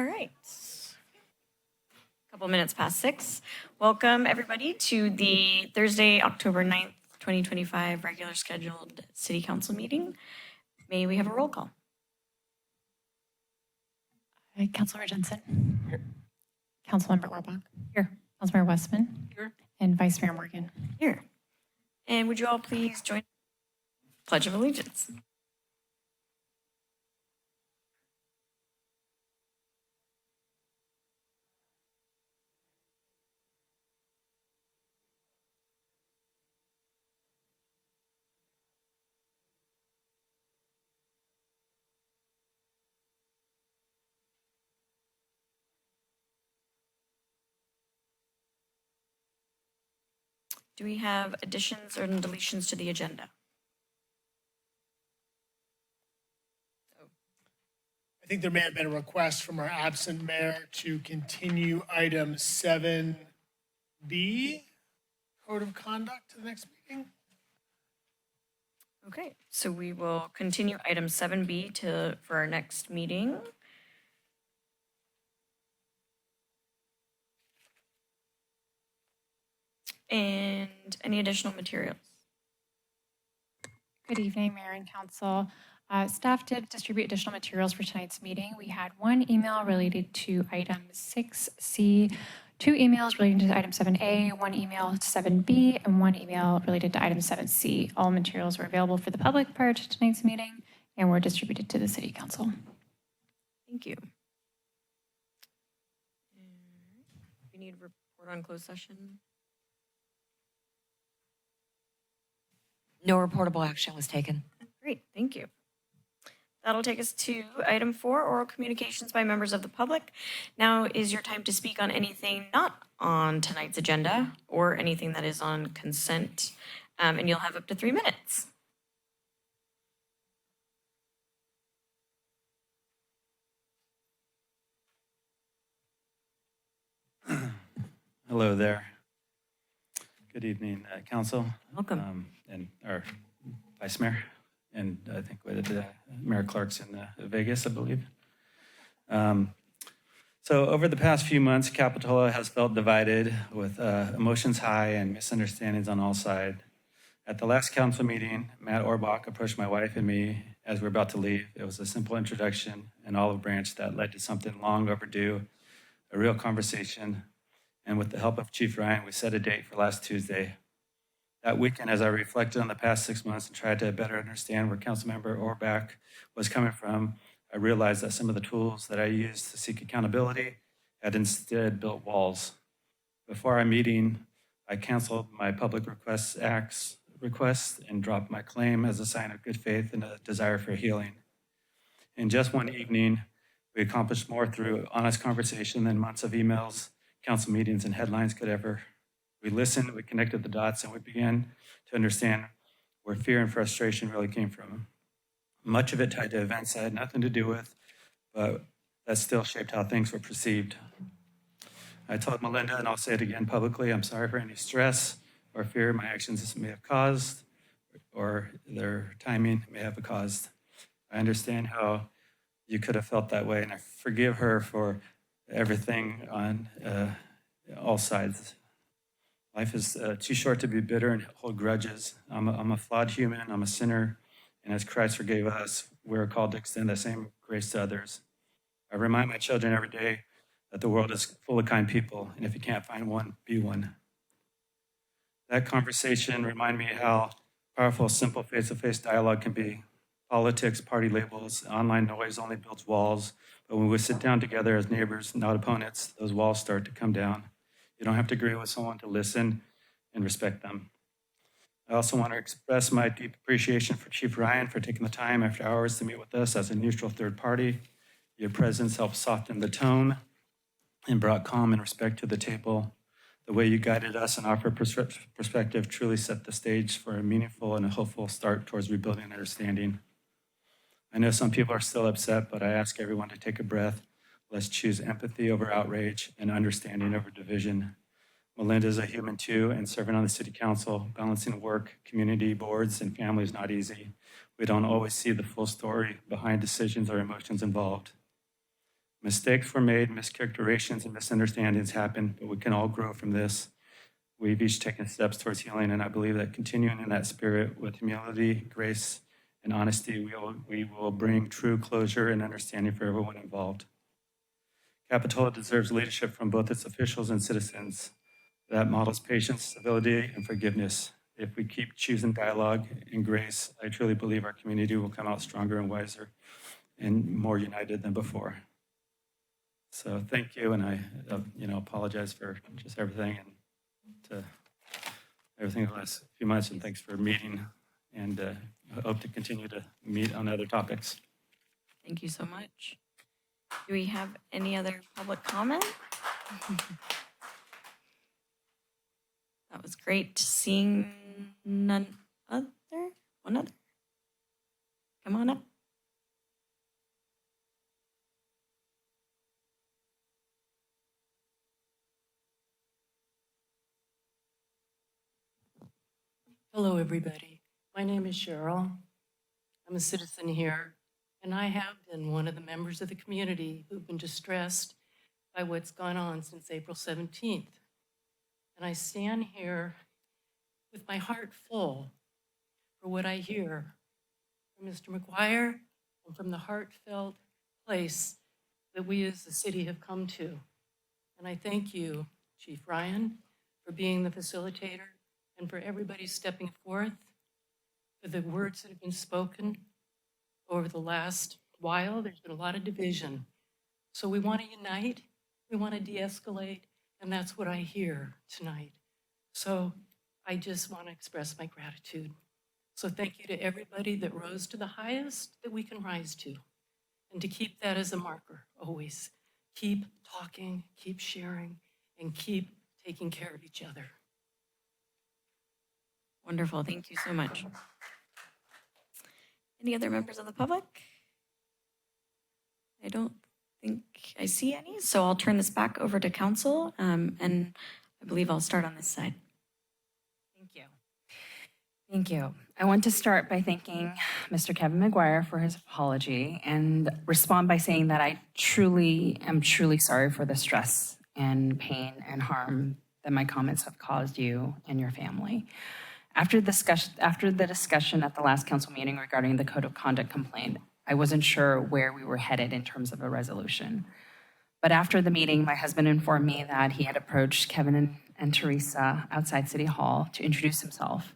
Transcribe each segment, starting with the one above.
All right. A couple minutes past 6. Welcome, everybody, to the Thursday, October 9th, 2025 regular scheduled City Council meeting. May we have a roll call? Councilmember Jensen. Here. Councilmember Orbach. Here. Councilmember Westman. Here. And Vice Mayor Morgan. Here. And would you all please join Pledge of Allegiance? Do we have additions or deletions to the agenda? I think there may have been a request from our absent mayor to continue item 7B, Code of Conduct, to the next meeting. Okay, so we will continue item 7B for our next meeting. And any additional materials? Good evening, Mayor and Council. Staff did distribute additional materials for tonight's meeting. We had one email related to item 6C, 2 emails relating to item 7A, 1 email to 7B, and 1 email related to item 7C. All materials were available for the public prior to tonight's meeting and were distributed to the City Council. Thank you. We need a report on closed session. No reportable action was taken. Great, thank you. That'll take us to item 4, oral communications by members of the public. Now is your time to speak on anything not on tonight's agenda or anything that is on consent, and you'll have up to 3 minutes. Hello there. Good evening, Council. Welcome. And our Vice Mayor, and I think Mayor Clark's in Vegas, I believe. So over the past few months, Capitola has felt divided with emotions high and misunderstandings on all sides. At the last council meeting, Matt Orbach approached my wife and me as we were about to leave. It was a simple introduction, an olive branch that led to something long overdue, a real conversation. And with the help of Chief Ryan, we set a date for last Tuesday. That weekend, as I reflected on the past 6 months and tried to better understand where Councilmember Orbach was coming from, I realized that some of the tools that I used to seek accountability had instead built walls. Before our meeting, I canceled my public request and dropped my claim as a sign of good faith and a desire for healing. In just one evening, we accomplished more through honest conversation than months of emails, council meetings, and headlines could ever. We listened, we connected the dots, and we began to understand where fear and frustration really came from. Much of it tied to events I had nothing to do with, but that still shaped how things were perceived. I told Melinda, and I'll say it again publicly, I'm sorry for any stress or fear my actions may have caused or their timing may have caused. I understand how you could have felt that way, and I forgive her for everything on all sides. Life is too short to be bitter and hold grudges. I'm a flawed human, I'm a sinner, and as Christ forgave us, we're called to extend the same grace to others. I remind my children every day that the world is full of kind people, and if you can't find one, be one. That conversation reminded me how powerful simple face-to-face dialogue can be. Politics, party labels, online noise only builds walls, but when we sit down together as neighbors, not opponents, those walls start to come down. You don't have to agree with someone to listen and respect them. I also want to express my deep appreciation for Chief Ryan for taking the time after hours to meet with us as a neutral third party. Your presence helped soften the tone and brought calm and respect to the table. The way you guided us and offered perspective truly set the stage for a meaningful and a hopeful start towards rebuilding understanding. I know some people are still upset, but I ask everyone to take a breath. Let's choose empathy over outrage and understanding over division. Melinda is a human too, and serving on the city council, balancing work, community boards, and family is not easy. We don't always see the full story behind decisions or emotions involved. Mistakes were made, mischaracterizations and misunderstandings happened, but we can all grow from this. We've each taken steps towards healing, and I believe that continuing in that spirit with humility, grace, and honesty, we will bring true closure and understanding for everyone involved. Capitola deserves leadership from both its officials and citizens that models patience, civility, and forgiveness. If we keep choosing dialogue and grace, I truly believe our community will come out stronger and wiser and more united than before. So thank you, and I apologize for just everything and to everything the last few months, and thanks for meeting, and I hope to continue to meet on other topics. Thank you so much. Do we have any other public comment? That was great. Seeing one other. Come on up. Hello, everybody. My name is Cheryl. I'm a citizen here, and I have been one of the members of the community who've been distressed by what's gone on since April 17th. And I stand here with my heart full for what I hear from Mr. McGuire and from the heartfelt place that we as the city have come to. And I thank you, Chief Ryan, for being the facilitator and for everybody stepping forth, for the words that have been spoken over the last while. There's been a lot of division. So we want to unite, we want to de-escalate, and that's what I hear tonight. So I just want to express my gratitude. So thank you to everybody that rose to the highest that we can rise to, and to keep that as a marker always. Keep talking, keep sharing, and keep taking care of each other. Wonderful. Thank you so much. Any other members of the public? I don't think I see any, so I'll turn this back over to council, and I believe I'll start on this side. Thank you. Thank you. I want to start by thanking Mr. Kevin McGuire for his apology and respond by saying that I am truly sorry for the stress and pain and harm that my comments have caused you and your family. After the discussion at the last council meeting regarding the code of conduct complaint, I wasn't sure where we were headed in terms of a resolution. But after the meeting, my husband informed me that he had approached Kevin and Teresa outside City Hall to introduce himself,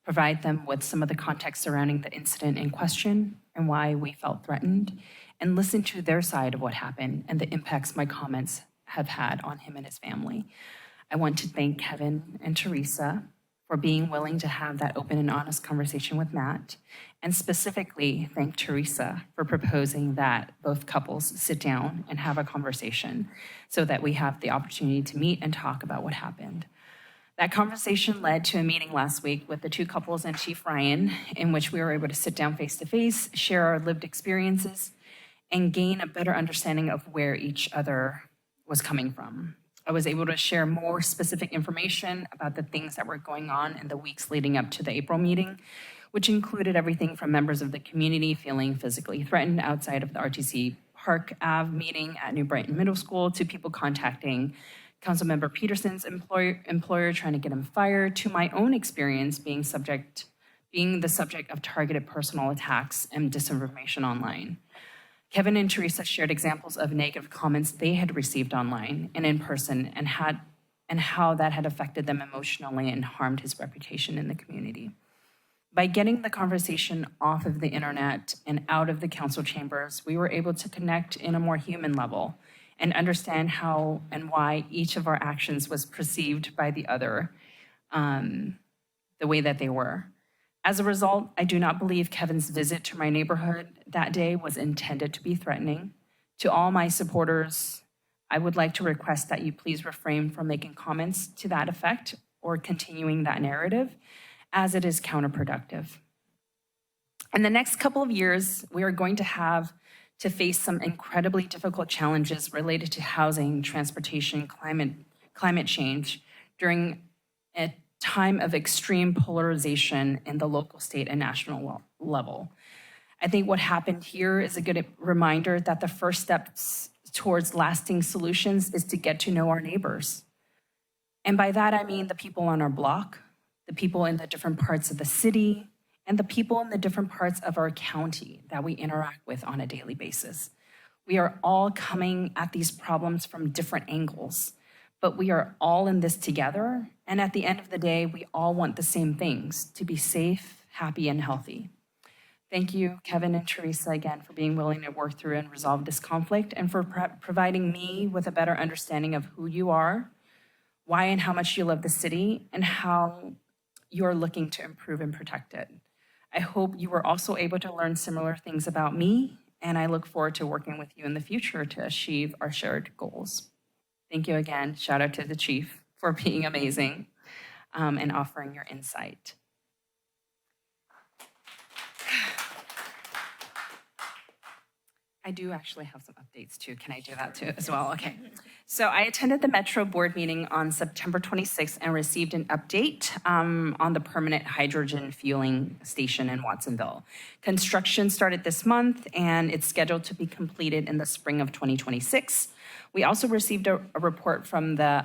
provide them with some of the context surrounding the incident in question and why we felt threatened, and listen to their side of what happened and the impacts my comments have had on him and his family. I want to thank Kevin and Teresa for being willing to have that open and honest conversation with Matt, and specifically thank Teresa for proposing that both couples sit down and have a conversation so that we have the opportunity to meet and talk about what happened. That conversation led to a meeting last week with the two couples and Chief Ryan, in which we were able to sit down face to face, share our lived experiences, and gain a better understanding of where each other was coming from. I was able to share more specific information about the things that were going on in the weeks leading up to the April meeting, which included everything from members of the community feeling physically threatened outside of the RTC Park Ave meeting at New Brighton Middle School, to people contacting Councilmember Peterson's employer trying to get him fired, to my own experience being the subject of targeted personal attacks and disinformation online. Kevin and Teresa shared examples of negative comments they had received online and in person, and how that had affected them emotionally and harmed his reputation in the community. By getting the conversation off of the internet and out of the council chambers, we were able to connect in a more human level and understand how and why each of our actions was perceived by the other the way that they were. As a result, I do not believe Kevin's visit to my neighborhood that day was intended to be threatening. To all my supporters, I would like to request that you please refrain from making comments to that effect or continuing that narrative, as it is counterproductive. In the next couple of years, we are going to have to face some incredibly difficult challenges related to housing, transportation, climate change during a time of extreme polarization in the local, state, and national level. I think what happened here is a good reminder that the first towards lasting solutions is to get to know our neighbors. And by that, I mean the people on our block, the people in the different parts of the city, and the people in the different parts of our county that we interact with on a daily basis. We are all coming at these problems from different angles, but we are all in this together. And at the end of the day, we all want the same things: to be safe, happy, and healthy. Thank you, Kevin and Teresa, again, for being willing to work through and resolve this conflict, and for providing me with a better understanding of who you are, why and how much you love the city, and how you're looking to improve and protect it. I hope you were also able to learn similar things about me, and I look forward to working with you in the future to achieve our shared goals. Thank you again. Shout out to the chief for being amazing and offering your insight. I do actually have some updates too. Can I do that too as well? Okay. So I attended the Metro board meeting on September 26th and received an update on the permanent hydrogen fueling station in Watsonville. Construction started this month and it's scheduled to be completed in the spring of 2026. We also received a report from the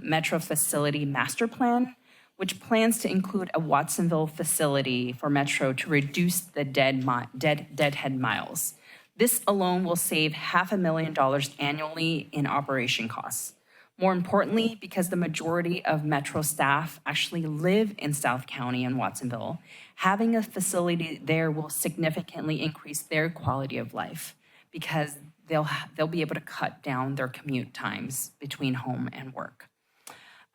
Metro facility master plan, which plans to include a Watsonville facility for Metro to reduce the deadhead miles. This alone will save $500,000 annually in operation costs. More importantly, because the majority of Metro staff actually live in South County and Watsonville, having a facility there will significantly increase their quality of life because they'll be able to cut down their commute times between home and work.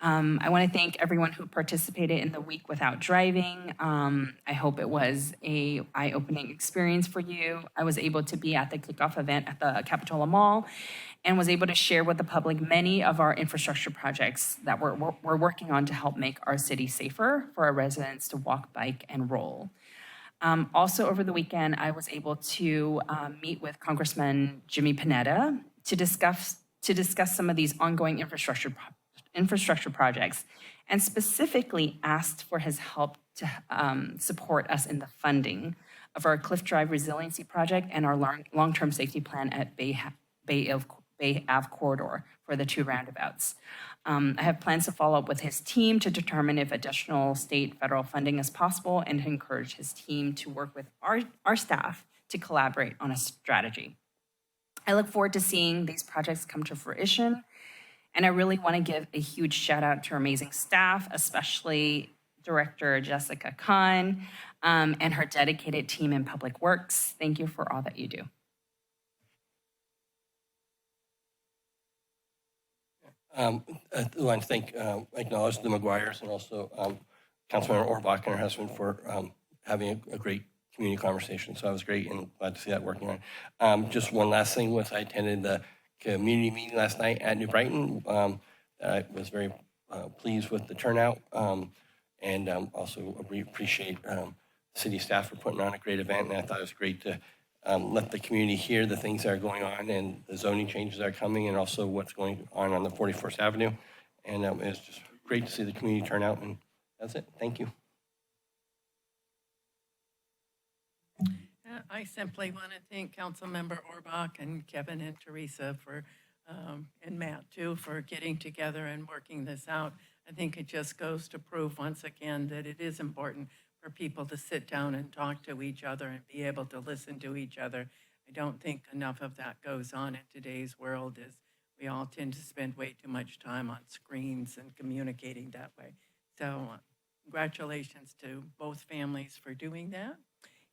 I want to thank everyone who participated in the Week Without Driving. I hope it was an eye-opening experience for you. I was able to be at the kickoff event at the Capitola Mall and was able to share with the public many of our infrastructure projects that we're working on to help make our city safer for our residents to walk, bike, and roll. Also, over the weekend, I was able to meet with Congressman Jimmy Panetta to discuss some of these ongoing infrastructure projects, and specifically asked for his help to support us in the funding of our Cliff Drive Resiliency Project and our long-term safety plan at Bay Ave corridor for the two roundabouts. I have plans to follow up with his team to determine if additional state, federal funding is possible and to encourage his team to work with our staff to collaborate on a strategy. I look forward to seeing these projects come to fruition. And I really want to give a huge shout out to our amazing staff, especially Director Jessica Kahn and her dedicated team in Public Works. Thank you for all that you do. I want to acknowledge the McGuires and also Councilmember Orbach and her husband for having a great community conversation. So that was great and glad to see that working on. Just one last thing was I attended the community meeting last night at New Brighton. I was very pleased with the turnout and also appreciate city staff for putting on a great event. And I thought it was great to let the community hear the things that are going on and the zoning changes that are coming and also what's going on the 41st Avenue. And it's just great to see the community turn out. And that's it. Thank you. I simply want to thank Councilmember Orbach and Kevin and Teresa for, and Matt too, for getting together and working this out. I think it just goes to prove once again that it is important for people to sit down and talk to each other and be able to listen to each other. I don't think enough of that goes on in today's world, as we all tend to spend way too much time on screens and communicating that way. So congratulations to both families for doing that.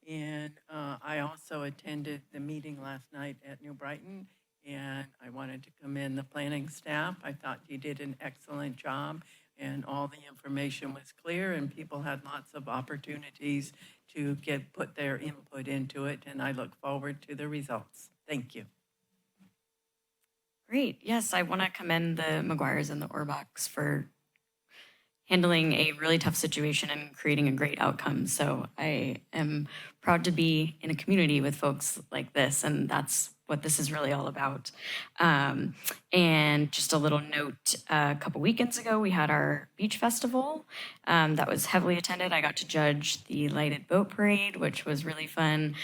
And I also attended the meeting last night at New Brighton, and I wanted to commend the planning staff. I thought you did an excellent job, and all the information was clear, and people had lots of opportunities to put their input into it, and I look forward to the results. Thank you. Great. Yes, I want to commend the McGuires and the Orbachs for handling a really tough situation and creating a great outcome. So I am proud to be in a community with folks like this, and that's what this is really all about. And just a little note, a couple weekends ago, we had our beach festival that was heavily attended. I got to judge the lighted boat parade, which was really fun.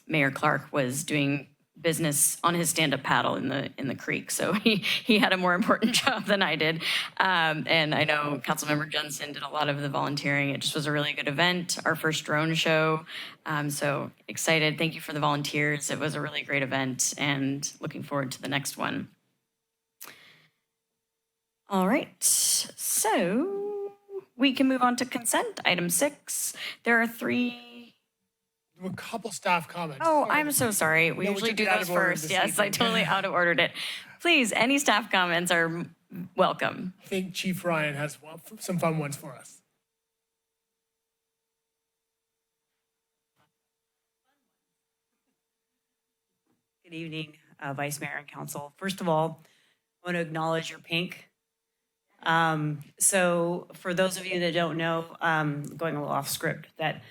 Mayor Clark was doing business on his stand-up paddle in the creek. So he had a more important job than I did. And I know Councilmember Jensen did a lot of the volunteering. It just was a really good event, our first drone show. So excited. Thank you for the volunteers. It was a really great event and looking forward to the next one. All right, so we can move on to consent. Item 6. There are 3. A couple staff comments. Oh, I'm so sorry. We No, we usually took do it out those of order first. this Yes, I evening. totally out of ordered it. Please, any staff comments are welcome. I think Chief Ryan has some fun ones for us. Good evening, Vice Mayor and Council. First of all, I want to acknowledge your pink. So for those of you that don't know, going a little off script, that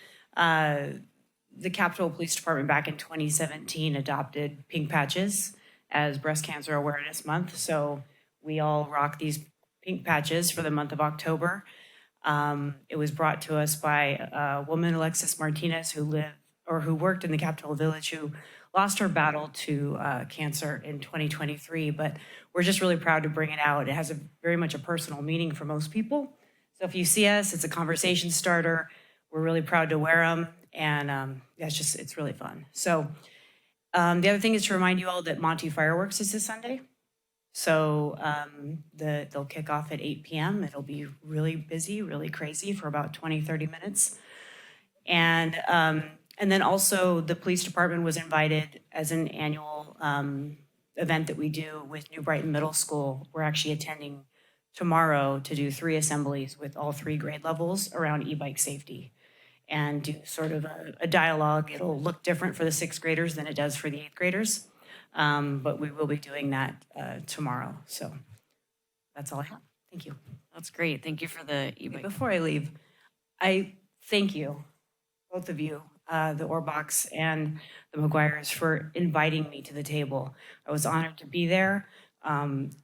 the Capitola Police Department back in 2017 adopted pink patches as Breast Cancer Awareness Month. So we all rock these pink patches for the month of October. It was brought to us by a woman, Alexis Martinez, who worked in the Capitola Village, who lost her battle to cancer in 2023, but we're just really proud to bring it out. It has very much a personal meaning for most people. So if you see us, it's a conversation starter. We're really proud to wear them, and it's really fun. So the other thing is to remind you all that Monty Fireworks is this Sunday. So they'll kick off at 8 p.m. It'll be really busy, really crazy for about 20, 30 minutes. And then also the police department was invited as an annual event that we do with New Brighton Middle School. We're actually attending tomorrow to do 3 assemblies with all 3 grade levels around e-bike safety and do sort of a dialogue. It'll look different for the 6th graders than it does for the 8th graders, but we will be doing that tomorrow. So that's all I have. Thank you. That's great. Thank you for the e-bike. Before I leave, I thank you, both of you, the Orbachs and the McGuires, for inviting me to the table. I was honored to be there.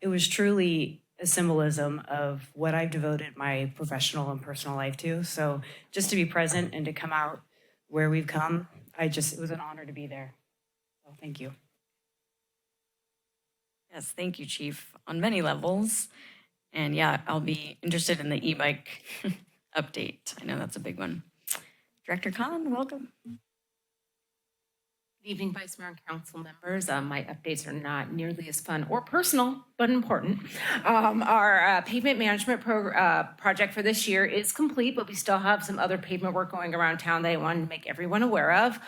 It was truly a symbolism of what I've devoted my professional and personal life to. So just to be present and to come out where we've come, it was an honor to be there. So thank you. Yes, thank you, Chief, on many levels. And yeah, I'll be interested in the e-bike update. I know that's a big one. Director Khan, welcome. Good evening, Vice Mayor and Council members. My updates are not nearly as fun or personal, but important. Our pavement management project for this year is complete, but we still have some other pavement work going around town that I wanted to make everyone aware of.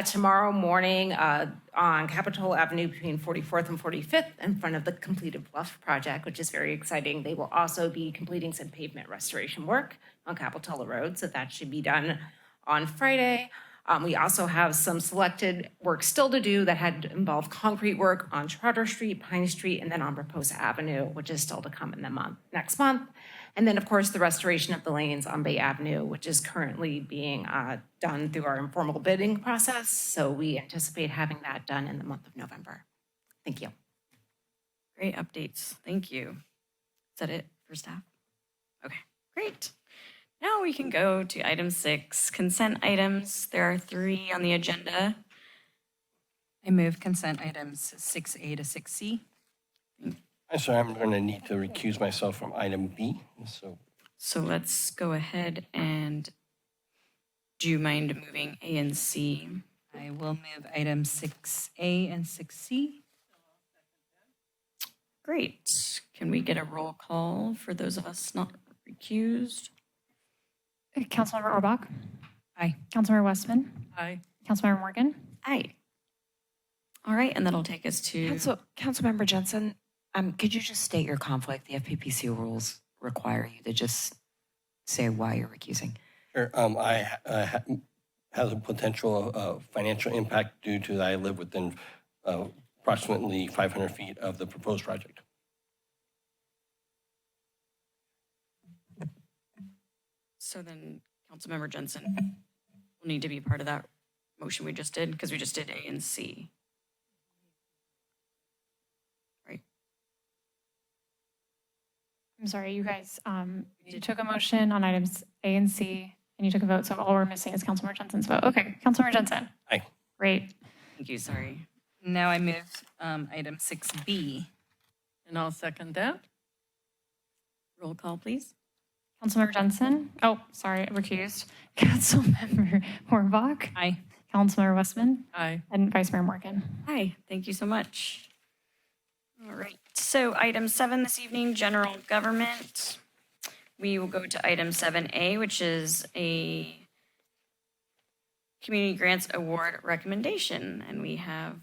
Tomorrow morning on Capitola Avenue between 44th and 45th in front of the completed Bluff project, which is very exciting. They will also be completing some pavement restoration work on Capitola Road, so that should be done on Friday. We also have some selected work still to do that had involved concrete work on Trotter Street, Pine Street, and then on Raposa Avenue, which is still to come in the next month. And then, of course, the restoration of the lanes on Bay Avenue, which is currently being done through our informal bidding process. So we anticipate having that done in the month of November. Thank you. Great updates. Thank you. Is that it for staff? Okay, great. Now we can go to item 6, consent items. There are 3 on the agenda. I move consent items 6A to 6C. I'm sorry, I'm going to need to recuse myself from item B. So let's go ahead and, do you mind moving A and C? I will move items 6A and 6C. Great. Can we get a roll call for those of us not recused? Councilmember Orbach? Aye. Councilmember Westman? Aye. Councilmember Morgan? Aye. All right, and that'll take us to, Councilmember Jensen, could you just state your conflict? The FPPC rules require you to just say why you're recusing. Sure. I have a potential financial impact due to that I live within approximately 500 feet of the proposed project. so then Councilmember Jensen will need to be part of that motion we just did, because we just did A and C. Right? I'm sorry, you guys, you took a motion on items A and C, and you took a vote, so all we're missing is Councilmember Jensen's vote. Okay, Councilmember Jensen. Aye. Great. Thank you, sorry. Now I move item 6B. And I'll second that. Roll call, please. Councilmember Jensen? Oh, sorry, recused. Councilmember Horvath? Aye. Councilmember Westman? Aye. And Vice Mayor Morgan. Hi, thank you so much. All right, so item 7 this evening, general government. We will go to item 7A, which is a community grants award recommendation, and we have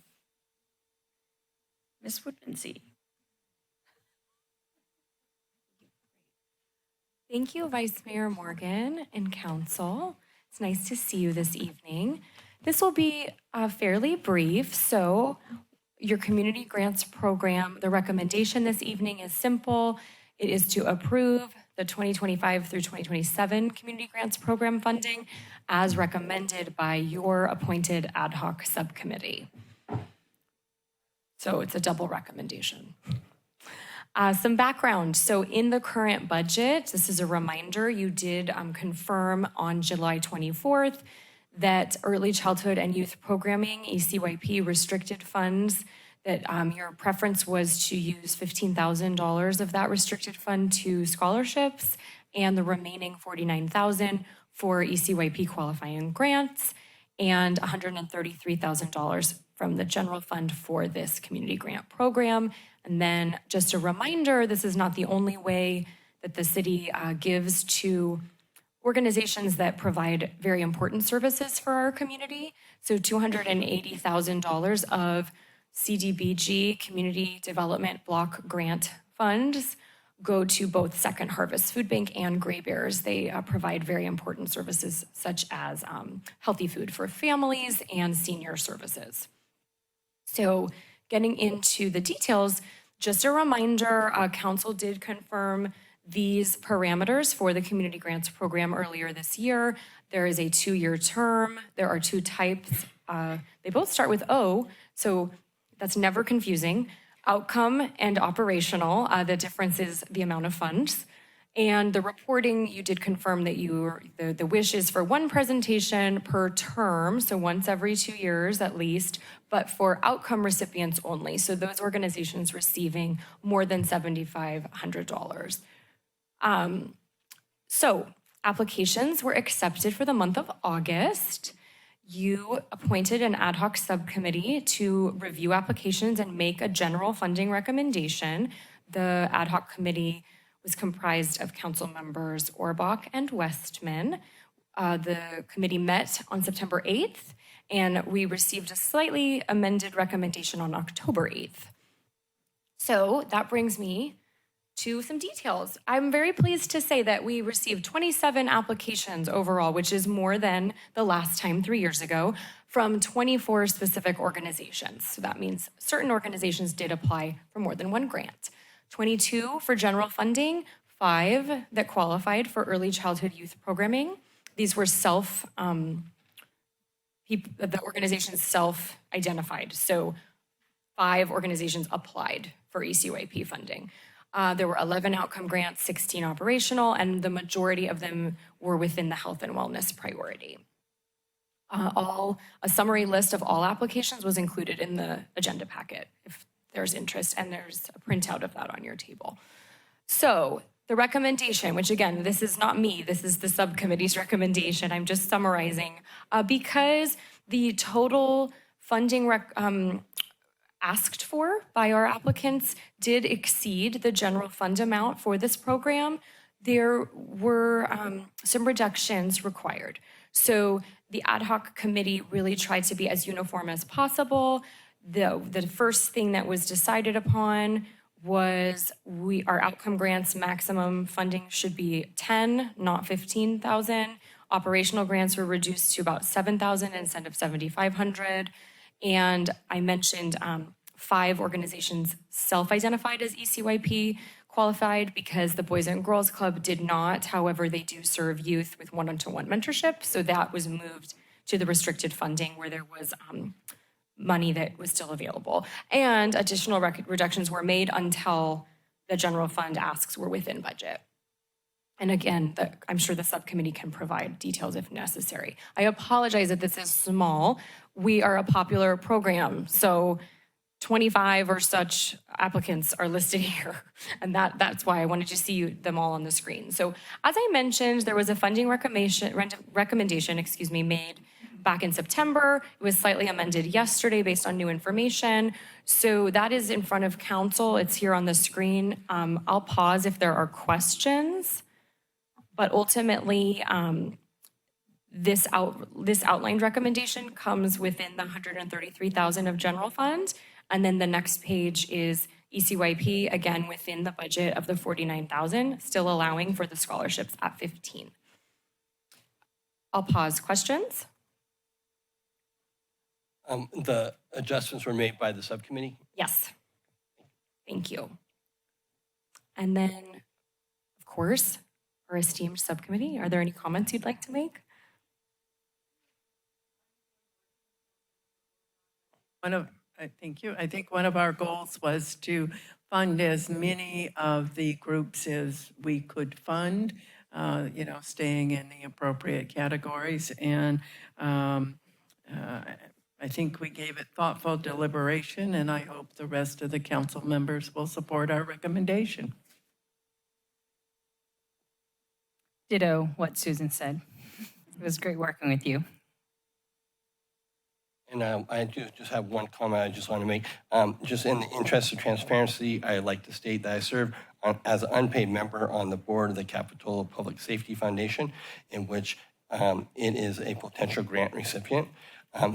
Ms. Woodmansee. Thank you, Vice Mayor Morgan and Council. It's nice to see you this evening. This will be fairly brief. So your community grants program, the recommendation this evening is simple. It is to approve the 2025 through 2027 community grants program funding as recommended by your appointed ad hoc subcommittee. So it's a double recommendation. Some background. So in the current budget, this is a reminder, you did confirm on July 24th that early childhood and youth programming, ECYP restricted funds, that your preference was to use $15,000 of that restricted fund to scholarships and the remaining $49,000 for ECYP qualifying grants and $133,000 from the general fund for this community grant program. And then just a reminder, this is not the only way that the city gives to organizations that provide very important services for our community. So $280,000 of CDBG, Community Development Block Grant funds, go to both Second Harvest Food Bank and Gray Bears. They provide very important services such as healthy food for families and senior services. So getting into the details, just a reminder, Council did confirm these parameters for the Community Grants Program earlier this year. There is a 2-year term. There are 2 types. They both start with O, so that's never confusing. Outcome and operational. The difference is the amount of funds. And the reporting, you did confirm that the wish is for 1 presentation per term, so once every 2 years at least, but for outcome recipients only. So those organizations receiving more than $7,500. So applications were accepted for the month of August. You appointed an ad hoc subcommittee to review applications and make a general funding recommendation. The ad hoc committee was comprised of council members Orbach and Westman. The committee met on September 8th, and we received a slightly amended recommendation on October 8th. So that brings me to some details. I'm very pleased to say that we received 27 applications overall, which is more than the last time 3 years ago, from 24 specific organizations. So that means certain organizations did apply for more than 1 grant. 22 for general funding, 5 that qualified for early childhood youth programming. These were the organizations self-identified. So 5 organizations applied for ECYP funding. There were 11 outcome grants, 16 operational, and the majority of them were within the health and wellness priority. A summary list of all applications was included in the agenda packet if there's interest, and there's a printout of that on your table. So the recommendation, which again, this is not me, this is the subcommittee's recommendation, I'm just summarizing, because the total funding asked for by our applicants did exceed the general fund amount for this program, there were some reductions required. So the ad hoc committee really tried to be as uniform as possible. The first thing that was decided upon was our outcome grants maximum funding should be 10, not 15,000. Operational grants were reduced to about 7,000 instead of 7,500. And I mentioned 5 organizations self-identified as ECYP qualified because the Boys and Girls Club did not. However, they do serve youth with one-to-one mentorship. So that was moved to the restricted funding where there was money that was still available. And additional reductions were made until the general fund asks were within budget. And again, I'm sure the subcommittee can provide details if necessary. I apologize that this is small. We are a popular program, so 25 or such applicants are listed here. And that's why I wanted to see them all on the screen. So as I mentioned, there was a funding recommendation, made back in September. It was slightly amended yesterday based on new information. So that is in front of council. It's here on the screen. I'll pause if there are questions. But ultimately, this outlined recommendation comes within the $133,000 of general fund. And then the next page is ECYP, again, within the budget of the $49,000, still allowing for the scholarships at 15. I'll pause. Questions? The adjustments were made by the subcommittee? Yes. Thank you. And then, of course, our esteemed subcommittee, are there any comments you'd like to make? Thank you. I think one of our goals was to fund as many of the groups as we could fund, staying in the appropriate categories. And I think we gave it thoughtful deliberation, and I hope the rest of the council members will support our recommendation. Ditto what Susan said. It was great working with you. And I do just have one comment I just want to make. Just in the interest of transparency, I'd like to state that I serve as an unpaid member on the board of the Capitola Public Safety Foundation, in which it is a potential grant recipient.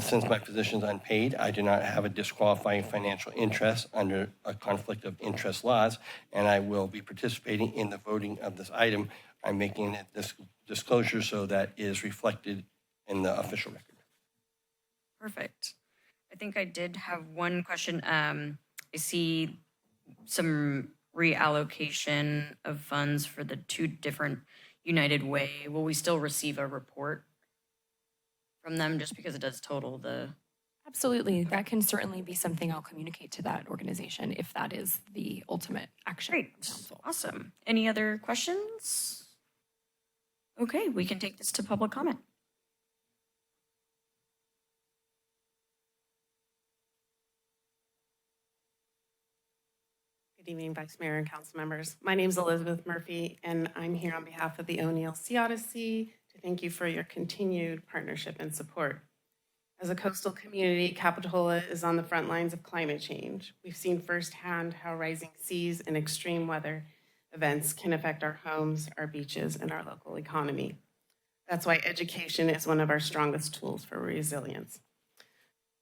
Since my position is unpaid, I do not have a disqualifying financial interest under a conflict of interest laws, and I will be participating in the voting of this item. I'm making it this disclosure so that it is reflected in the official record. Perfect. I think I did have one question. I see some reallocation of funds for the two different United Way. Will we still receive a report from them just because it does total the... Absolutely. That can certainly be something I'll communicate to that organization if that is the ultimate action. Great. Awesome. Any other questions? Okay, we can take this to public comment. Good evening, Vice Mayor and council members. My name is Elizabeth Murphy, and I'm here on behalf of the O'Neill Sea Odyssey to thank you for your continued partnership and support. As a coastal community, Capitola is on the front lines of climate change. We've seen firsthand how rising seas and extreme weather events can affect our homes, our beaches, and our local economy. That's why education is one of our strongest tools for resilience.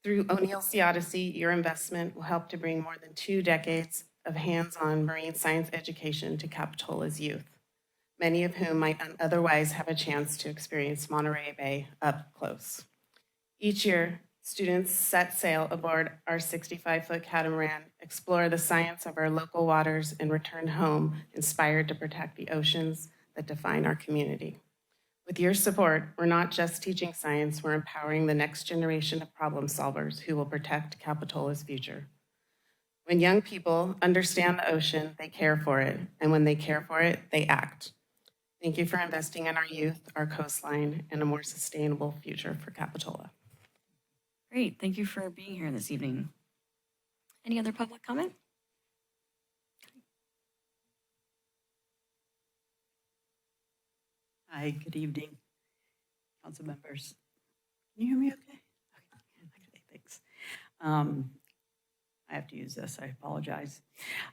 Through O'Neill Sea Odyssey, your investment will help to bring more than 2 decades of hands-on marine science education to Capitola's youth, many of whom might otherwise have a chance to experience Monterey Bay up close. Each year, students set sail aboard our 65-foot catamaran, explore the science of our local waters, and return home inspired to protect the oceans that define our community. With your support, we're not just teaching science, we're empowering the next generation of problem solvers who will protect Capitola's future. When young people understand the ocean, they care for it, and when they care for it, they act. Thank you for investing in our youth, our coastline, and a more sustainable future for Capitola. Great, thank you for being here this evening. Any other public comment? Hi, good evening, council members. Can you hear me okay? Okay, thanks. I have to use this, I apologize.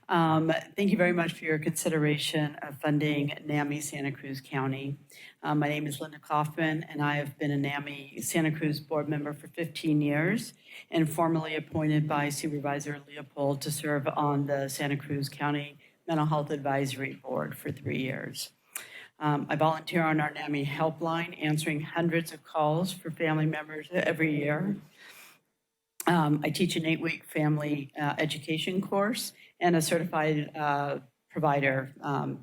Thank you very much for your consideration of funding NAMI Santa Cruz County. My name is Linda Kaufman, and I have been a NAMI Santa Cruz board member for 15 years and formally appointed by Supervisor Leopold to serve on the Santa Cruz County Mental Health Advisory Board for 3 years. I volunteer on our NAMI helpline, answering hundreds of calls for family members every year. I teach an 8-week family education course and a certified provider,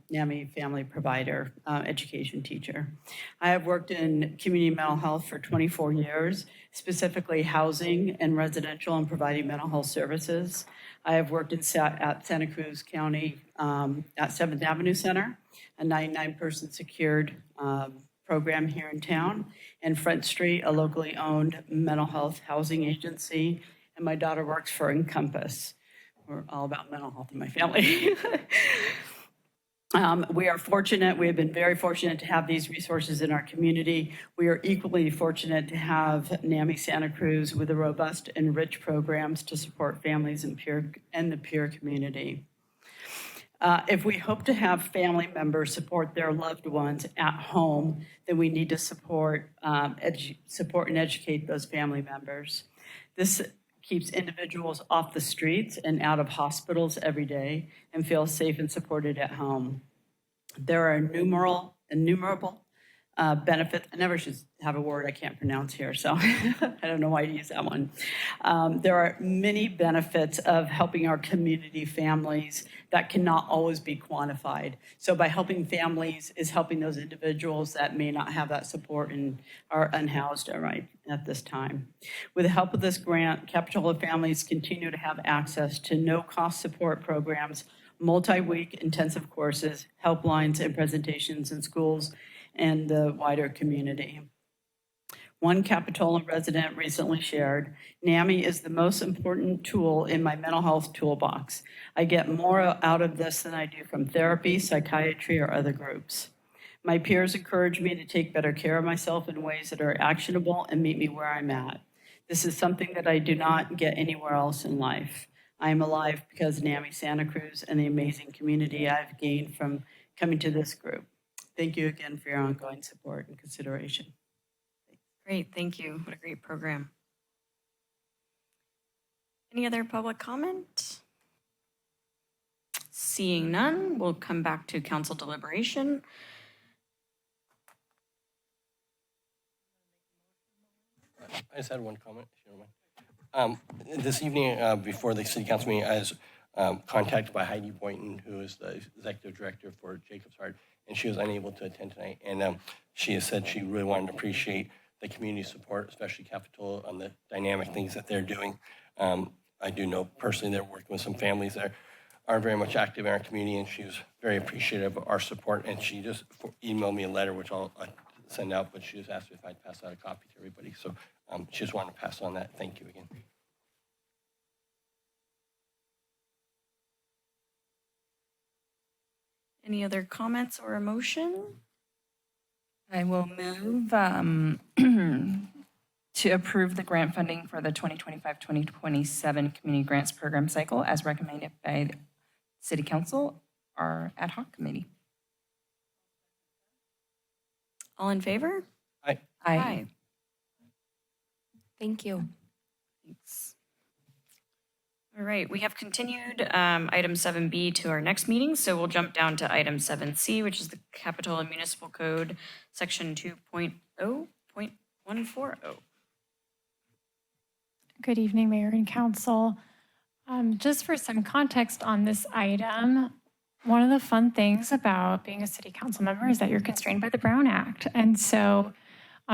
NAMI family provider, education teacher. I have worked in community mental health for 24 years, specifically housing and residential and providing mental health services. I have worked at Santa Cruz County at 7th Avenue Center, a 99-person secured program here in town, and Front Street, a locally owned mental health housing agency, and my daughter works for Encompass. We're all about mental health in my family. We are fortunate, we have been very fortunate to have these resources in our community. We are equally fortunate to have NAMI Santa Cruz with a robust and rich programs to support families and the peer community. If we hope to have family members support their loved ones at home, then we need to support and educate those family members. This keeps individuals off the streets and out of hospitals every day and feel safe and supported at home. There are innumerable benefits. I never should have a word I can't pronounce here, so I don't know why to use that one. There are many benefits of helping our community families that cannot always be quantified. So by helping families is helping those individuals that may not have that support and are unhoused right at this time. With the help of this grant, Capitola families continue to have access to no-cost support programs, multi-week intensive courses, helplines, and presentations in schools and the wider community. One Capitola resident recently shared, NAMI is the most important tool in my mental health toolbox. I get more out of this than I do from therapy, psychiatry, or other groups. My peers encourage me to take better care of myself in ways that are actionable and meet me where I'm at. This is something that I do not get anywhere else in life. I am alive because of NAMI Santa Cruz and the amazing community I've gained from coming to this group. Thank you again for your ongoing support and consideration. Great, thank you. What a great program. Any other public comment? Seeing none, we'll come back to council deliberation. I just had one comment, if you don't mind. This evening, before the city council meeting, I was contacted by Heidi Boynton, who is the executive director for Jacobs Heart, and she was unable to attend tonight. And she has said she really wanted to appreciate the community support, especially Capitola, on the dynamic things that they're doing. I do know personally they're working with some families that are very much active in our community, and she was very appreciative of our support. And she just emailed me a letter, which I'll send out, but she just asked me if I'd pass out a copy to everybody. So she just wanted to pass on that. Thank you again. Any other comments or a motion? I will move to approve the grant funding for the 2025-2027 Community Grants Program Cycle as recommended by the City Council, our ad hoc committee. All in favor? Aye. Aye. Thank you. Thanks. All right, we have continued item 7B to our next meeting, so we'll jump down to item 7C, which is the Capitola Municipal Code, section 2.0.140. Good evening, Mayor and Council. Just for some context on this item, one of the fun things about being a city council member is that you're constrained by the Brown Act. And so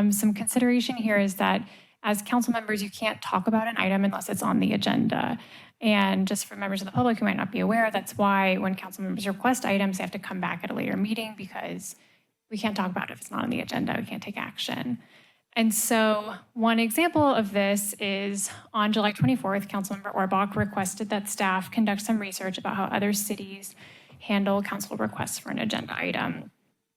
some consideration here is that as council members, you can't talk about an item unless it's on the agenda. And just for members of the public who might not be aware, that's why when council members request items, they have to come back at a later meeting because we can't talk about it if it's not on the agenda. We can't take action. And so one example of this is on July 24th, Councilmember Orbach requested that staff conduct some research about how other cities handle council requests for an agenda item.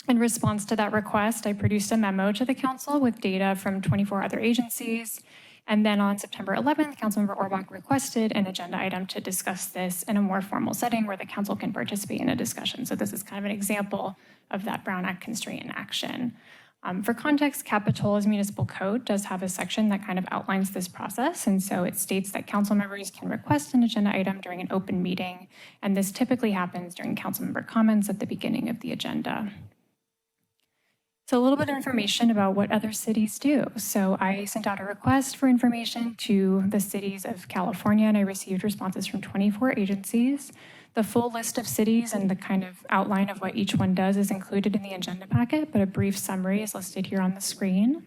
In response to that request, I produced a memo to the council with data from 24 other agencies. And then on September 11th, Councilmember Orbach requested an agenda item to discuss this in a more formal setting where the council can participate in a discussion. So this is kind of an example of that Brown Act constraint in action. For context, Capitola's municipal code does have a section that kind of outlines this process. And so it states that council members can request an agenda item during an open meeting. And this typically happens during council member comments at the beginning of the agenda. So a little bit of information about what other cities do. So I sent out a request for information to the cities of California, and I received responses from 24 agencies. The full list of cities and the kind of outline of what each one does is included in the agenda packet, but a brief summary is listed here on the screen.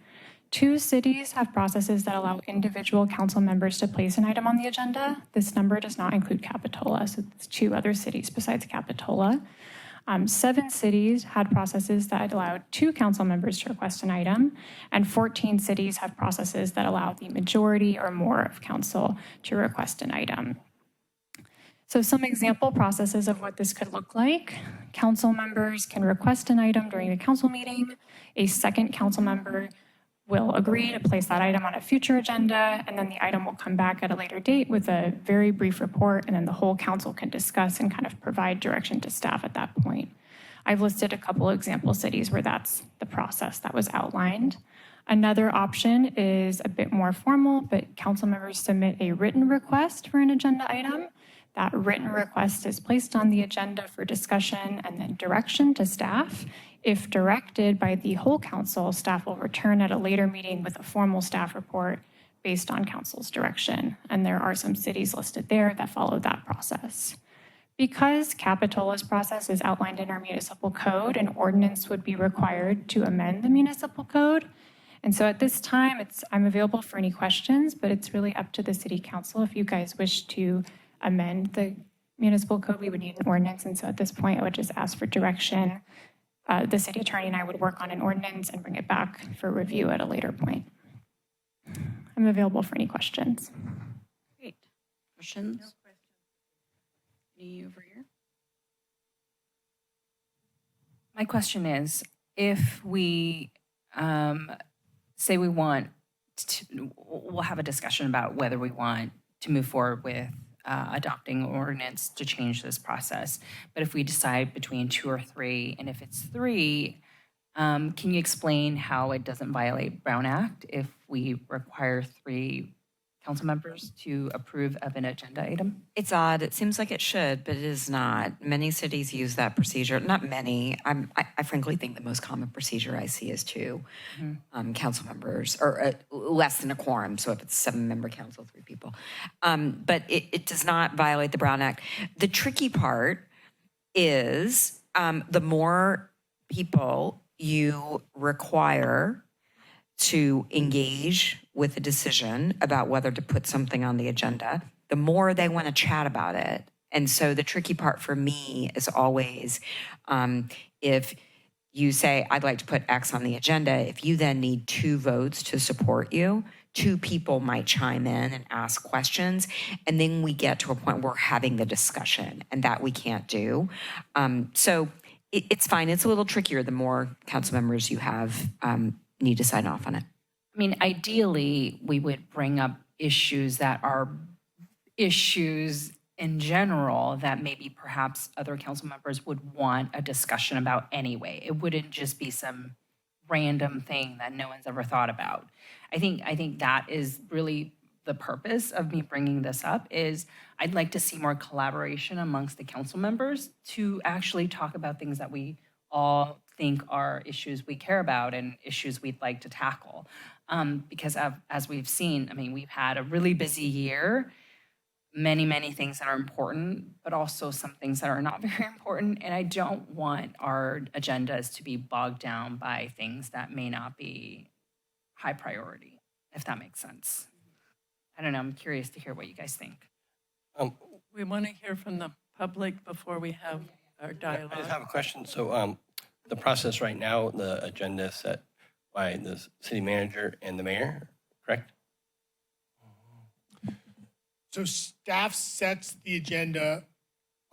2 cities have processes that allow individual council members to place an item on the agenda. This number does not include Capitola, so it's 2 other cities besides Capitola. 7 cities had processes that allowed 2 council members to request an item, and 14 cities have processes that allow the majority or more of council to request an item. So some example processes of what this could look like. Council members can request an item during the council meeting. A second council member will agree to place that item on a future agenda, and then the item will come back at a later date with a very brief report, and then the whole council can discuss and kind of provide direction to staff at that point. I've listed a couple example cities where that's the process that was outlined. Another option is a bit more formal, but council members submit a written request for an agenda item. That written request is placed on the agenda for discussion and then direction to staff. If directed by the whole council, staff will return at a later meeting with a formal staff report based on council's direction. And there are some cities listed there that follow that process. Because Capitola's process is outlined in our municipal code, an ordinance would be required to amend the municipal code. And so at this time, I'm available for any questions, but it's really up to the city council. If you guys wish to amend the municipal code, we would need an ordinance. And so at this point, I would just ask for direction. The city attorney and I would work on an ordinance and bring it back for review at a later point. I'm available for any questions. Great. Questions? Any over here? My question is, if we say we want to, we'll have a discussion about whether we want to move forward with adopting ordinance to change this process. But if we decide between 2 or 3, and if it's 3, can you explain how it doesn't violate Brown Act if we require 3 council members to approve of an agenda item? It's odd. It seems like it should, but it is not. Many cities use that procedure. Not many. I frankly think the most common procedure I see is 2 council members, or less than a quorum. So if it's a 7-member council, 3 people. But it does not violate the Brown Act. The tricky part is the more people you require to engage with a decision about whether to put something on the agenda, the more they want to chat about it. And so the tricky part for me is always if you say, I'd like to put X on the agenda, if you then need 2 votes to support you, 2 people might chime in and ask questions, and then we get to a point where we're having the discussion, and that we can't do. So it's fine. It's a little trickier the more council members you have need to sign off on it. I mean, ideally, we would bring up issues that are issues in general that maybe perhaps other council members would want a discussion about anyway. It wouldn't just be some random thing that no one's ever thought about. I think that is really the purpose of me bringing this up. Is I'd like to see more collaboration amongst the council members to actually talk about things that we all think are issues we care about and issues we'd like to tackle. Because as we've seen, I mean, we've had a really busy year, many things that are important, but also some things that are not very important. And I don't want our agendas to be bogged down by things that may not be high priority, if that makes sense. I don't know, I'm curious to hear what you guys think. We want to hear from the public before we have our dialogue. I just have a question. So the process right now, the agenda is set by the city manager and the mayor, correct? So staff sets the agenda.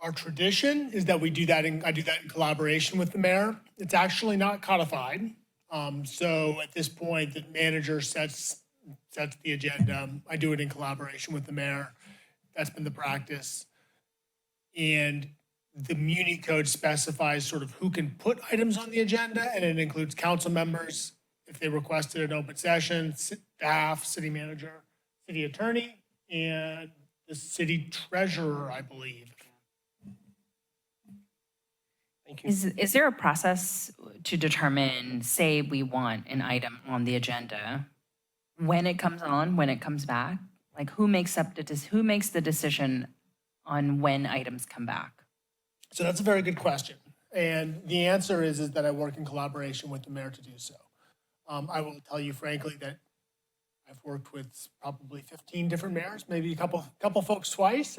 Our tradition is that I do that in collaboration with the mayor. It's actually not codified. So at this point, the manager sets the agenda. I do it in collaboration with the mayor. That's been the practice. And the Muni Code specifies sort of who can put items on the agenda, and it includes council members if they requested an open session, staff, city manager, city attorney, and the city treasurer, I believe. Thank you. Is there a process to determine, say we want an item on the agenda, when it comes on, when it comes back? Like who makes the decision on when items come back? So that's a very good question. And the answer is that I work in collaboration with the mayor to do so. I will tell you frankly that I've worked with probably 15 different mayors, maybe a couple folks twice.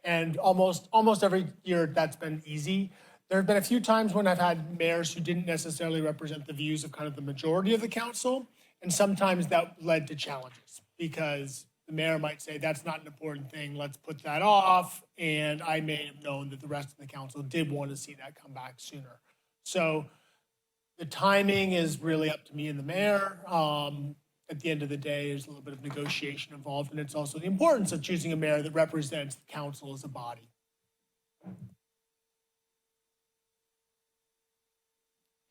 And almost every year that's been easy. There have been a few times when I've had mayors who didn't necessarily represent the views of kind of the majority of the council. And sometimes that led to challenges because the mayor might say, that's not an important thing, let's put that off. And I may have known that the rest of the council did want to see that come back sooner. So the timing is really up to me and the mayor. At the end of the day, there's a little bit of negotiation involved, and it's also the importance of choosing a mayor that represents the council as a body.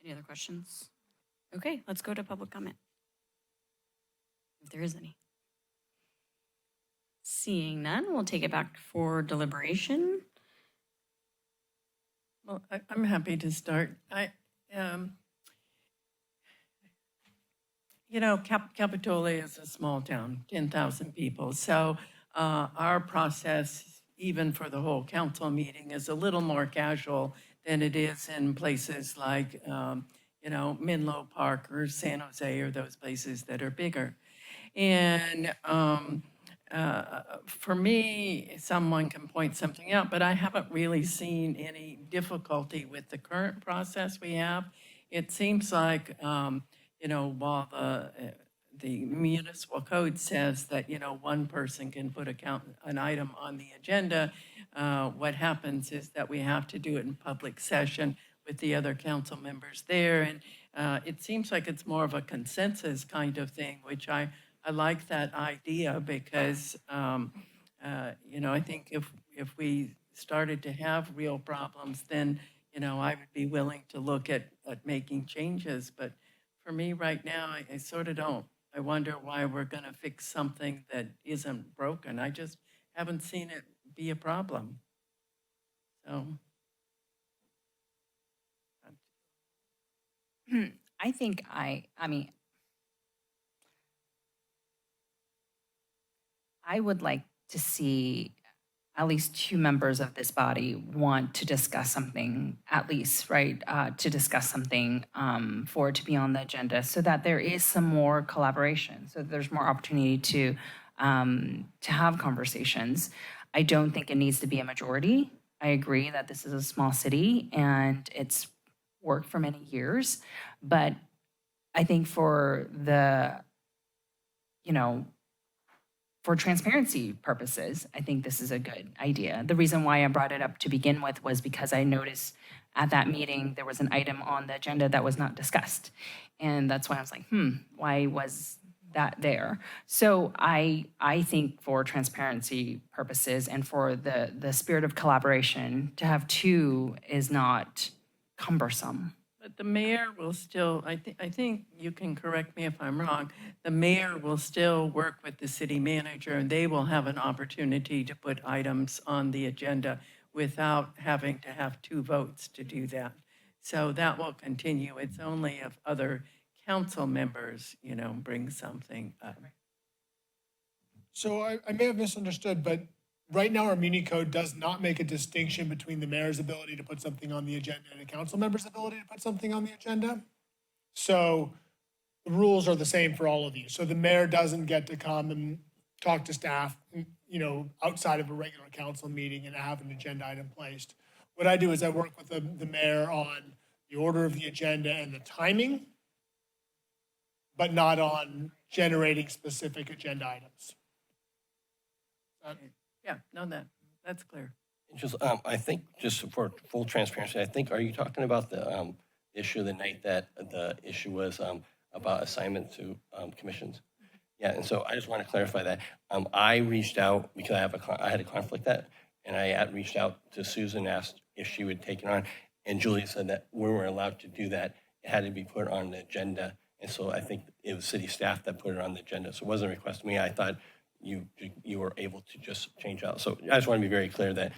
Any other questions? Okay, let's go to public comment, if there is any. Seeing none, we'll take it back for deliberation. Well, I'm happy to start. Capitola is a small town, 10,000 people. So our process, even for the whole council meeting, is a little more casual than it is in places like, Menlo Park or San Jose or those places that are bigger. And for me, someone can point something out, but I haven't really seen any difficulty with the current process we have. It seems like, while the municipal code says that, one person can put an item on the agenda, what happens is that we have to do it in public session with the other council members there. And it seems like it's more of a consensus kind of thing, which I like that idea because, I think if we started to have real problems, then, I would be willing to look at making changes. But for me right now, I sort of don't. I wonder why we're going to fix something that isn't broken. I just haven't seen it be a problem. So. I think I would like to see at least two members of this body want to discuss something, at least, right? To discuss something for it to be on the agenda so that there is some more collaboration, so there's more opportunity to have conversations. I don't think it needs to be a majority. I agree that this is a small city and it's worked for many years, but I think for for transparency purposes, I think this is a good idea. The reason why I brought it up to begin with was because I noticed at that meeting there was an item on the agenda that was not discussed. And that's why I was like, why was that there? So I think for transparency purposes and for the spirit of collaboration, to have two is not cumbersome. But the mayor will still, I think you can correct me if I'm wrong, the mayor will still work with the city manager and they will have an opportunity to put items on the agenda without having to have two votes to do that. So that will continue. It's only if other council members, bring something up. So I may have misunderstood, but right now, our Muni Code does not make a distinction between the mayor's ability to put something on the agenda and a council member's ability to put something on the agenda. So the rules are the same for all of you. So the mayor doesn't get to come and talk to staff, outside of a regular council meeting and have an agenda item placed. What I do is I work with the mayor on the order of the agenda and the timing, but not on generating specific agenda items. Yeah, no, that's clear. Just, I think, just for full transparency, are you talking about the issue the night that the issue was about assignment to commissions? Yeah, and so I just want to clarify that. I reached out because I had a conflict and I had reached out to Susan, asked if she would take it on, and Julia said that we weren't allowed to do that. It had to be put on the agenda, and so I think it was city staff that put it on the agenda. So it wasn't a request to me. I thought you were able to just change out. So I just want to be very clear that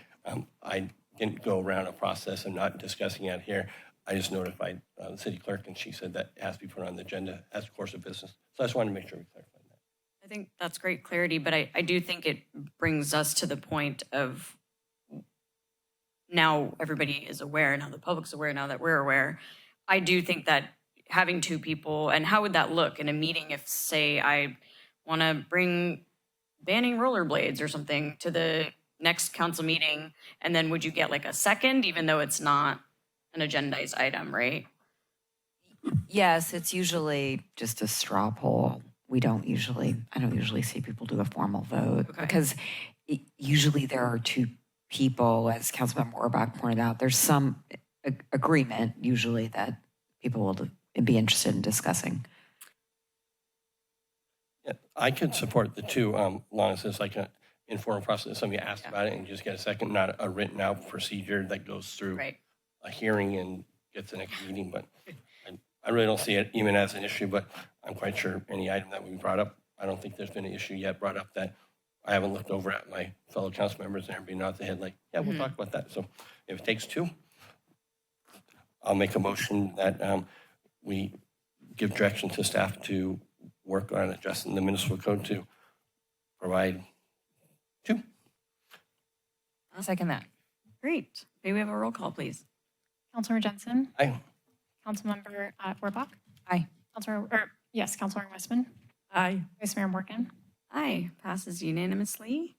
I didn't go around a process and not discussing it here. I just notified the city clerk, and she said that it has to be put on the agenda as a course of business. So I just wanted to make sure we clarified that. I think that's great clarity, but I do think it brings us to the point of now everybody is aware, now the public's aware, now that we're aware, I do think that having two people, and how would that look in a meeting if, say, I want to bring banning rollerblades or something to the next council meeting, and then would you get like a second, even though it's not an agendized item, right? Yes, it's usually just a straw poll. I don't usually see people do a formal vote Okay. because usually there are two people, as Councilmember Orbach pointed out, there's some agreement usually that people will be interested in discussing. Yeah, I could support the two, long as it's like an informal process, somebody asks about it and you just get a second, not a written out procedure that goes through Right. a hearing and gets the next meeting, but I really don't see it even as an issue, but I'm quite sure any item that we brought up, I don't think there's been an issue yet brought up that I haven't looked over at my fellow council members and everybody nods their head like, yeah, we'll talk about that. So if it takes two, I'll make a motion that we give direction to staff to work on adjusting the municipal code to provide two. I'll second that. Great. May we have a roll call, please? Councilmember Jensen, Aye. Councilmember Orbach, Aye. Councilmember Westman, Aye. Vice Mayor Morgan. Aye, passes unanimously.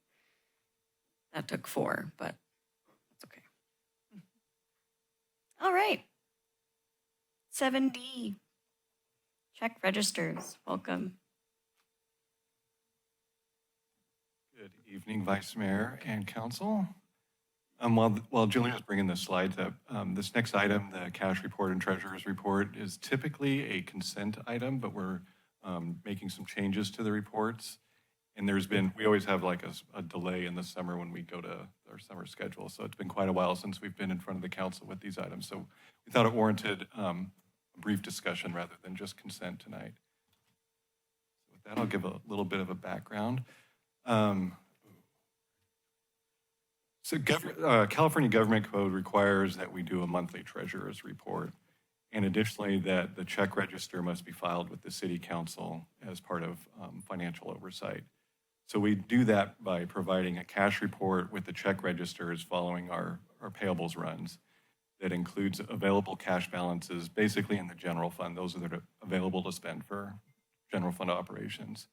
That took 4, but that's okay. All right. 7D, check registers. Welcome. Good evening, Vice Mayor and Council. While Julia's bringing the slides up, this next item, the cash report and treasurer's report, is typically a consent item, but we're making some changes to the reports. And we always have like a delay in the summer when we go to our summer schedule. So it's been quite a while since we've been in front of the council with these items. So we thought it warranted a brief discussion rather than just consent tonight. So with that, I'll give a little bit of a background. California Government Code requires that we do a monthly treasurer's report. And additionally, that the check register must be filed with the city council as part of financial oversight. So we do that by providing a cash report with the check registers following our payables runs that includes available cash balances, basically in the general fund. Those are that are available to spend for general fund operations.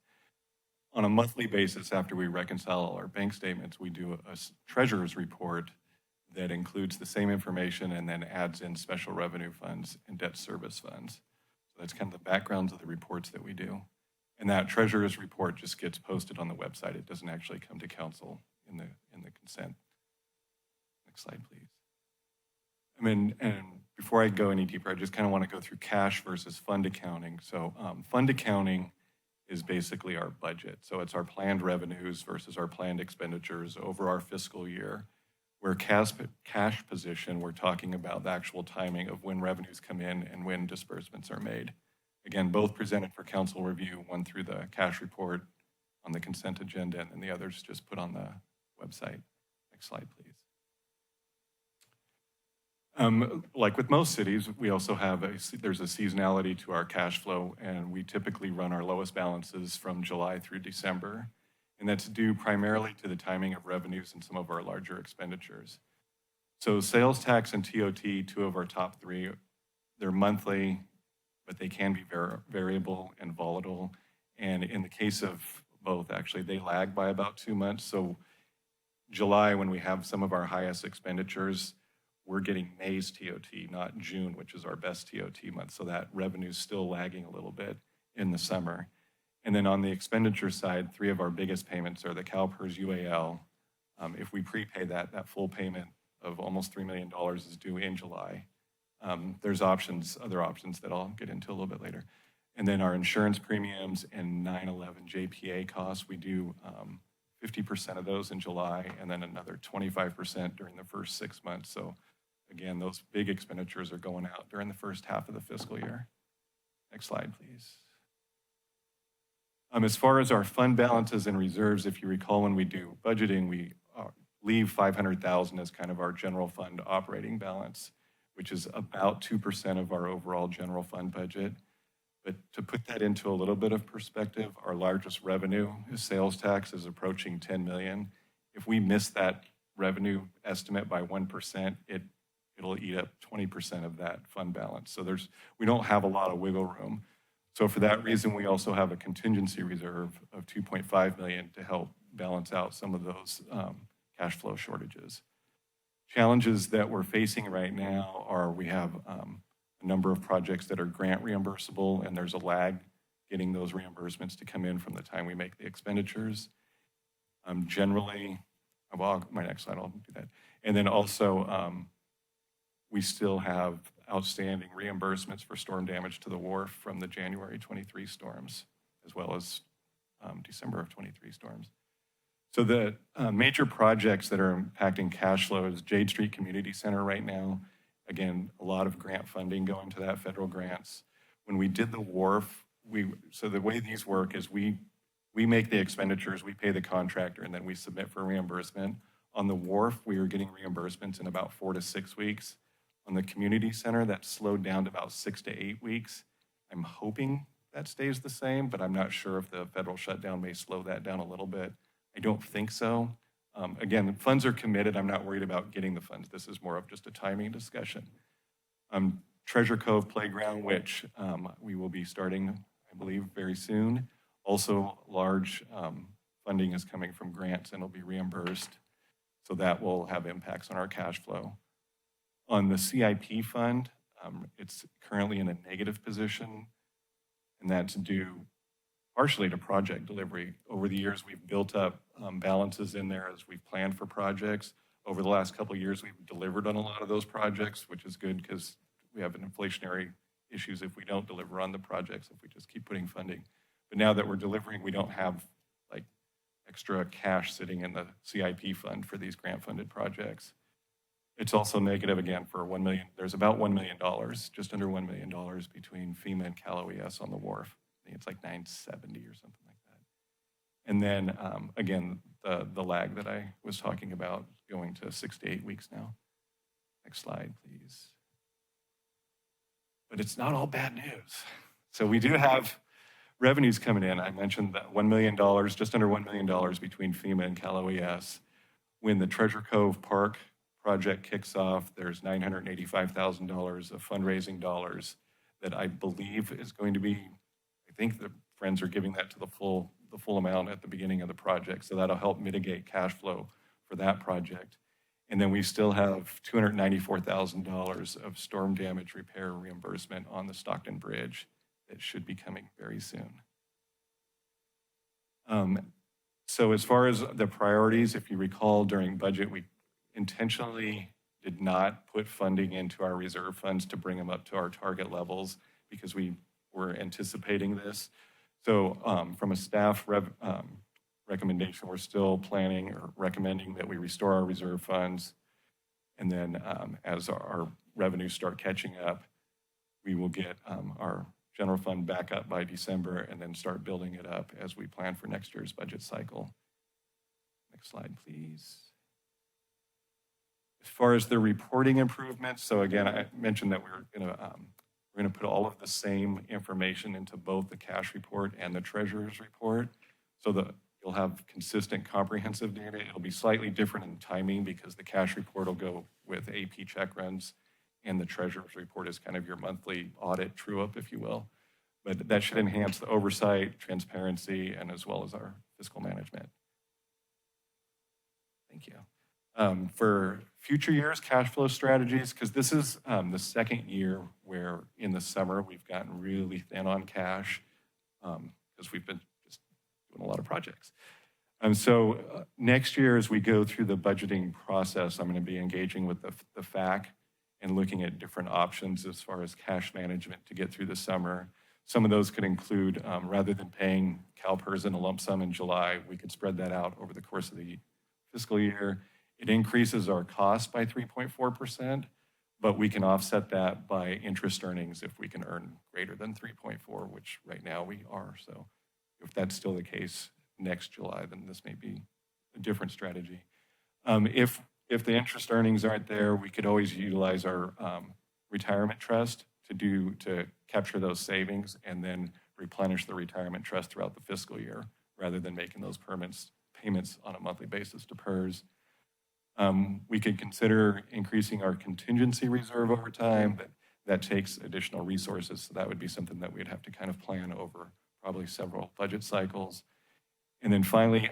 On a monthly basis, after we reconcile all our bank statements, we do a treasurer's report that includes the same information and then adds in special revenue funds and debt service funds. So that's kind of the backgrounds of the reports that we do. And that treasurer's report just gets posted on the website. It doesn't actually come to council in the consent. Next slide, please. And before I go any deeper, I just kind of want to go through cash versus fund accounting. So fund accounting is basically our budget. So it's our planned revenues versus our planned expenditures over our fiscal year. Where cash position, we're talking about the actual timing of when revenues come in and when disbursements are made. Again, both presented for council review, one through the cash report on the consent agenda, and then the others just put on the website. Next slide, please. Like with most cities, we also have there's a seasonality to our cash flow, and we typically run our lowest balances from July through December. And that's due primarily to the timing of revenues and some of our larger expenditures. So sales tax and TOT, two of our top three, they're monthly, but they can be variable and volatile. And in the case of both, actually, they lag by about 2 months. So July, when we have some of our highest expenditures, we're getting May's TOT, not June, which is our best TOT month. So that revenue's still lagging a little bit in the summer. And then on the expenditure side, 3 of our biggest payments are the CalPERS UAL. If we prepay that full payment of almost $3 million is due in July. There's other options that I'll get into a little bit later. And then our insurance premiums and 9/11 JPA costs, we do 50% of those in July and then another 25% during the first 6 months. So again, those big expenditures are going out during the first half of the fiscal year. Next slide, please. As far as our fund balances and reserves, if you recall, when we do budgeting, we leave $500,000 as kind of our general fund operating balance, which is about 2% of our overall general fund budget. But to put that into a little bit of perspective, our largest revenue is sales tax is approaching $10 million. If we miss that revenue estimate by 1%, it'll eat up 20% of that fund balance. So we don't have a lot of wiggle room. So for that reason, we also have a contingency reserve of $2.5 million to help balance out some of those cash flow shortages. Challenges that we're facing right now are we have a number of projects that are grant reimbursable, and there's a lag getting those reimbursements to come in from the time we make the expenditures. Generally, my next slide, I'll do that. And then also, we still have outstanding reimbursements for storm damage to the wharf from the January 23 storms, as well as December of 23 storms. So the major projects that are impacting cash flow is Jade Street Community Center right now. Again, a lot of grant funding going to that, federal grants. When we did the wharf, so the way these work is we make the expenditures, we pay the contractor, and then we submit for reimbursement. On the wharf, we were getting reimbursements in about 4 to 6 weeks. On the community center, that slowed down to about 6 to 8 weeks. I'm hoping that stays the same, but I'm not sure if the federal shutdown may slow that down a little bit. I don't think so. Again, the funds are committed. I'm not worried about getting the funds. This is more of just a timing discussion. Treasure Cove Playground, which we will be starting, I believe, very soon. Also, large funding is coming from grants and will be reimbursed. So that will have impacts on our cash flow. On the CIP fund, it's currently in a negative position, and that's due partially to project delivery. Over the years, we've built up balances in there as we've planned for projects. Over the last couple of years, we've delivered on a lot of those projects, which is good because we have an inflationary issues if we don't deliver on the projects, if we just keep putting funding. But now that we're delivering, we don't have like extra cash sitting in the CIP fund for these grant-funded projects. It's also negative again for $1 million. There's about $1 million, just under $1 million between FEMA and Cal OES on the wharf. I think it's like 970 or something like that. And then again, the lag that I was talking about going to 6 to 8 weeks now. Next slide, please. But it's not all bad news. So we do have revenues coming in. I mentioned that $1 million, just under $1 million between FEMA and Cal OES. When the Treasure Cove Park project kicks off, there's $985,000 of fundraising dollars that I believe is going to be, I think the Friends are giving that to the full amount at the beginning of the project. So that'll help mitigate cash flow for that project. And then we still have $294,000 of storm damage repair reimbursement on the Stockton Bridge that should be coming very soon. So as far as the priorities, if you recall during budget, we intentionally did not put funding into our reserve funds to bring them up to our target levels because we were anticipating this. So from a staff recommendation, we're still planning or recommending that we restore our reserve funds. And then as our revenues start catching up, we will get our general fund back up by December and then start building it up as we plan for next year's budget cycle. Next slide, please. As far as the reporting improvements, so again, I mentioned that we're going to put all of the same information into both the cash report and the treasurer's report so that you'll have consistent, comprehensive data. It'll be slightly different in timing because the cash report will go with AP check runs and the treasurer's report is kind of your monthly audit true-up, if you will. But that should enhance the oversight, transparency, and as well as our fiscal management. Thank you. For future years, cash flow strategies, because this is the second year where in the summer we've gotten really thin on cash because we've been just doing a lot of projects. So next year as we go through the budgeting process, I'm going to be engaging with the FAC and looking at different options as far as cash management to get through the summer. Some of those could include, rather than paying CalPERS in a lump sum in July, we could spread that out over the course of the fiscal year. It increases our cost by 3.4%, but we can offset that by interest earnings if we can earn greater than 3.4, which right now we are. So if that's still the case next July, then this may be a different strategy. If the interest earnings aren't there, we could always utilize our retirement trust to capture those savings and then replenish the retirement trust throughout the fiscal year rather than making those payments on a monthly basis to PERS. We could consider increasing our contingency reserve over time, but that takes additional resources. So that would be something that we'd have to kind of plan over probably several budget cycles. And then finally,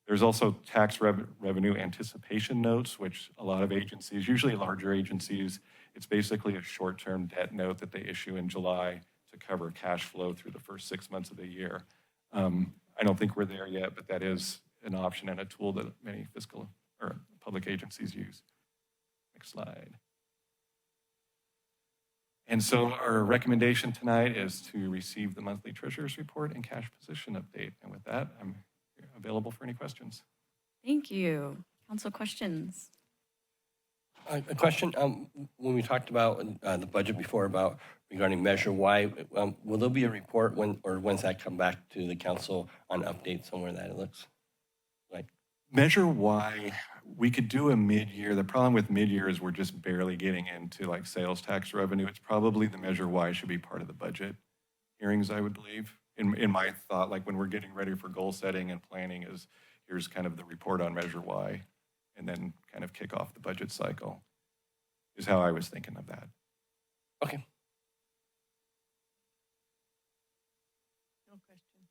there's also tax revenue anticipation notes, which a lot of agencies, usually larger agencies, it's basically a short-term debt note that they issue in July to cover cash flow through the first 6 months of the year. I don't think we're there yet, but that is an option and a tool that many fiscal or public agencies use. Next slide. And so our recommendation tonight is to receive the monthly treasurer's report and cash position update. And with that, I'm available for any questions. Thank you. Council questions? A question, when we talked about the budget before about regarding Measure Y, will there be a report when's that come back to the council on updates on where that looks like? Measure Y, we could do a mid-year. The problem with mid-year is we're just barely getting into like sales tax revenue. It's probably the Measure Y should be part of the budget hearings, I would believe. In my thought, like when we're getting ready for goal setting and planning is here's kind of the report on Measure Y and then kind of kick off the budget cycle is how I was thinking of that. Okay. No questions.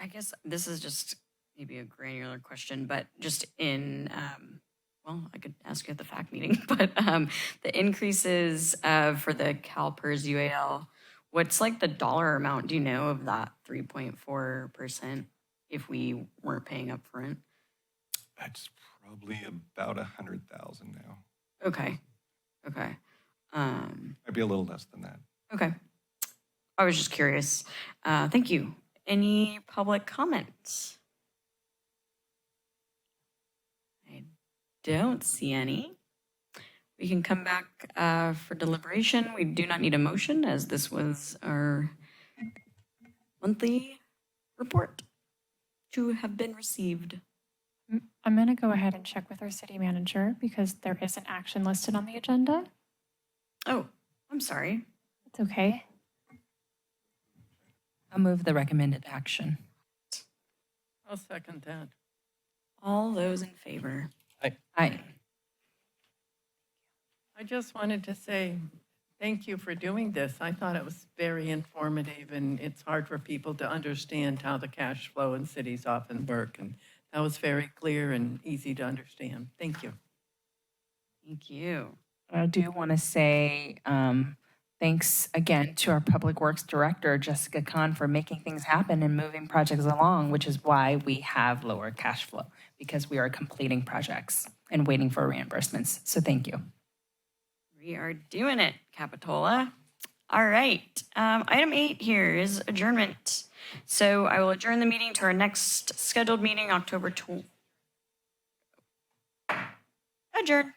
I guess this is just maybe a granular question, but just in, well, I could ask you at the FAC meeting, but the increases for the CalPERS UAL, what's like the dollar amount, do you know, of that 3.4% if we weren't paying up front? That's probably about 100,000 now. Okay, okay. Might be a little less than that. Okay. I was just curious. Thank you. Any public comments? I don't see any. We can come back for deliberation. We do not need a motion as this was our monthly report to have been received. I'm going to go ahead and check with our city manager because there is an action listed on the agenda. Oh, I'm sorry. It's okay. I'll move the recommended action. I'll second that. All those in favor? Aye. I just wanted to say thank you for doing this. I thought it was very informative, and it's hard for people to understand how the cash flow in cities often work. And that was very clear and easy to understand. Thank you. Thank you. I do want to say thanks again to our Public Works Director, Jessica Kahn, for making things happen and moving projects along, which is why we have lower cash flow, because we are completing projects and waiting for reimbursements. So thank you. We are doing it, Capitola. All right. Item 8 here is adjournment. So I will adjourn the meeting to our next scheduled meeting, October 12th. Adjourn.